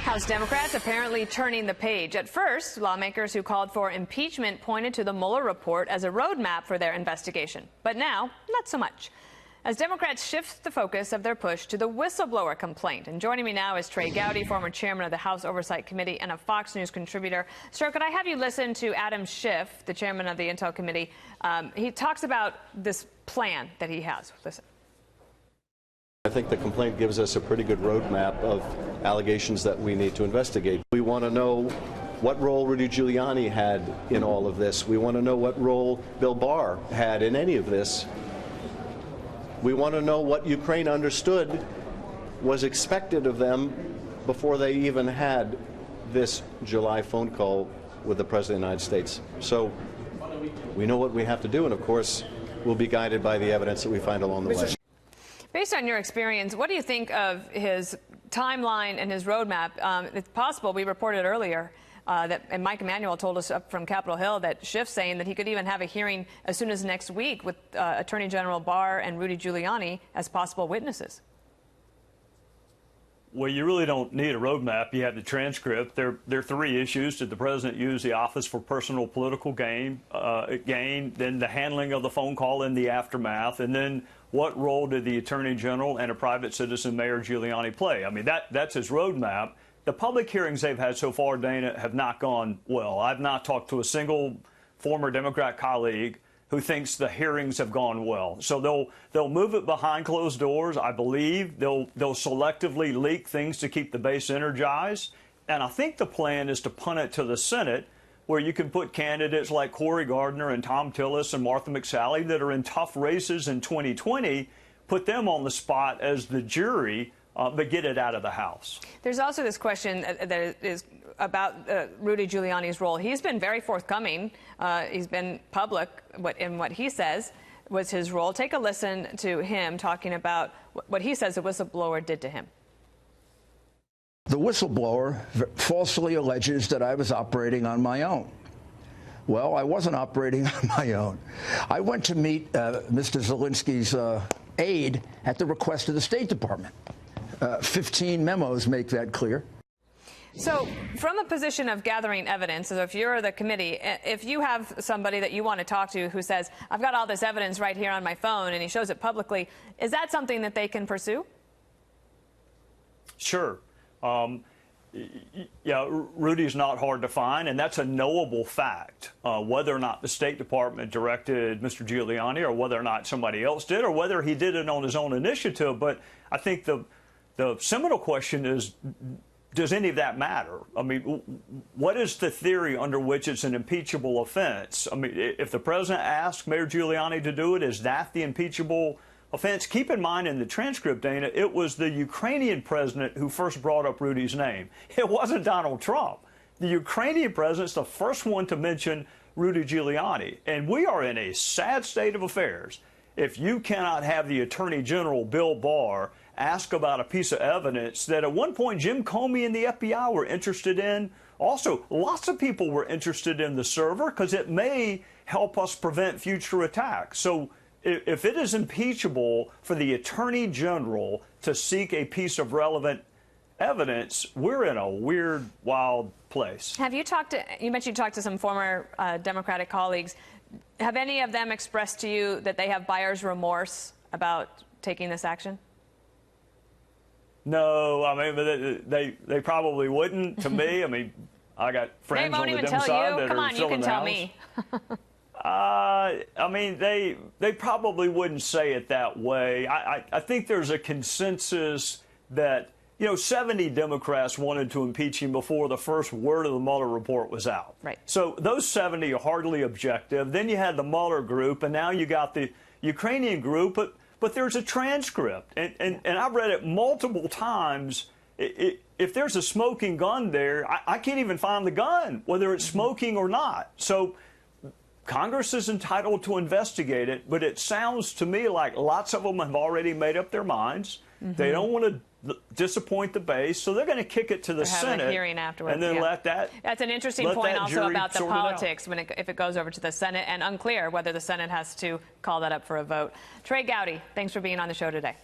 House Democrats apparently turning the page. At first, lawmakers who called for impeachment pointed to the Mueller report as a roadmap for their investigation. But now, not so much, as Democrats shift the focus of their push to the whistleblower complaint. And joining me now is Trey Gowdy, former chairman of the House Oversight Committee and a Fox News contributor. Sir, could I have you listen to Adam Schiff, the chairman of the Intel Committee? He talks about this plan that he has. Listen. I think the complaint gives us a pretty good roadmap of allegations that we need to investigate. We want to know what role Rudy Giuliani had in all of this. We want to know what role Bill Barr had in any of this. We want to know what Ukraine understood was expected of them before they even had this July phone call with the President of the United States. So we know what we have to do, and of course, we'll be guided by the evidence that we find along the way. Based on your experience, what do you think of his timeline and his roadmap? It's possible, we reported earlier, and Mike Emanuel told us up from Capitol Hill that Schiff's saying that he could even have a hearing as soon as next week with Attorney General Barr and Rudy Giuliani as possible witnesses. Well, you really don't need a roadmap. You have the transcript. There are three issues. Did the president use the office for personal political gain? Then the handling of the phone call in the aftermath, and then what role did the attorney general and a private citizen, Mayor Giuliani, play? I mean, that's his roadmap. The public hearings they've had so far, Dana, have not gone well. I've not talked to a single former Democrat colleague who thinks the hearings have gone well. So they'll move it behind closed doors, I believe. They'll selectively leak things to keep the base energized. And I think the plan is to punt it to the Senate, where you can put candidates like Cory Gardner and Tom Tillis and Martha McSally that are in tough races in 2020, put them on the spot as the jury, but get it out of the House. There's also this question that is about Rudy Giuliani's role. He's been very forthcoming. He's been public in what he says was his role. Take a listen to him talking about what he says the whistleblower did to him. The whistleblower falsely alleges that I was operating on my own. Well, I wasn't operating on my own. I went to meet Mr. Zelensky's aide at the request of the State Department. 15 memos make that clear. So from a position of gathering evidence, so if you're the committee, if you have somebody that you want to talk to who says, I've got all this evidence right here on my phone, and he shows it publicly, is that something that they can pursue? Sure. Yeah, Rudy's not hard to find, and that's a knowable fact. Whether or not the State Department directed Mr. Giuliani, or whether or not somebody else did, or whether he did it on his own initiative. But I think the seminal question is, does any of that matter? I mean, what is the theory under which it's an impeachable offense? I mean, if the president asked Mayor Giuliani to do it, is that the impeachable offense? Keep in mind, in the transcript, Dana, it was the Ukrainian president who first brought up Rudy's name. It wasn't Donald Trump. The Ukrainian president's the first one to mention Rudy Giuliani. And we are in a sad state of affairs if you cannot have the Attorney General, Bill Barr, ask about a piece of evidence that at one point Jim Comey and the FBI were interested in. Also, lots of people were interested in the server because it may help us prevent future attacks. So if it is impeachable for the Attorney General to seek a piece of relevant evidence, we're in a weird, wild place. Have you talked to, you mentioned you talked to some former Democratic colleagues. Have any of them expressed to you that they have buyer's remorse about taking this action? No, I mean, they probably wouldn't. To me, I mean, I got friends on the Dem side that are still in the House. Come on, you can tell me. I mean, they probably wouldn't say it that way. I think there's a consensus that, 70 Democrats wanted to impeach him before the first word of the Mueller report was out. Right. So those 70 are hardly objective. Then you had the Mueller group, and now you got the Ukrainian group. But there's a transcript, and I've read it multiple times. If there's a smoking gun there, I can't even find the gun, whether it's smoking or not. So Congress is entitled to investigate it, but it sounds to me like lots of them have already made up their minds. They don't want to disappoint the base, so they're going to kick it to the Senate, a hearing afterwards, and then let that. That's an interesting point also about the politics if it goes over to the Senate, and unclear whether the Senate has to call that up for a vote. Trey Gowdy, thanks for being on the show today.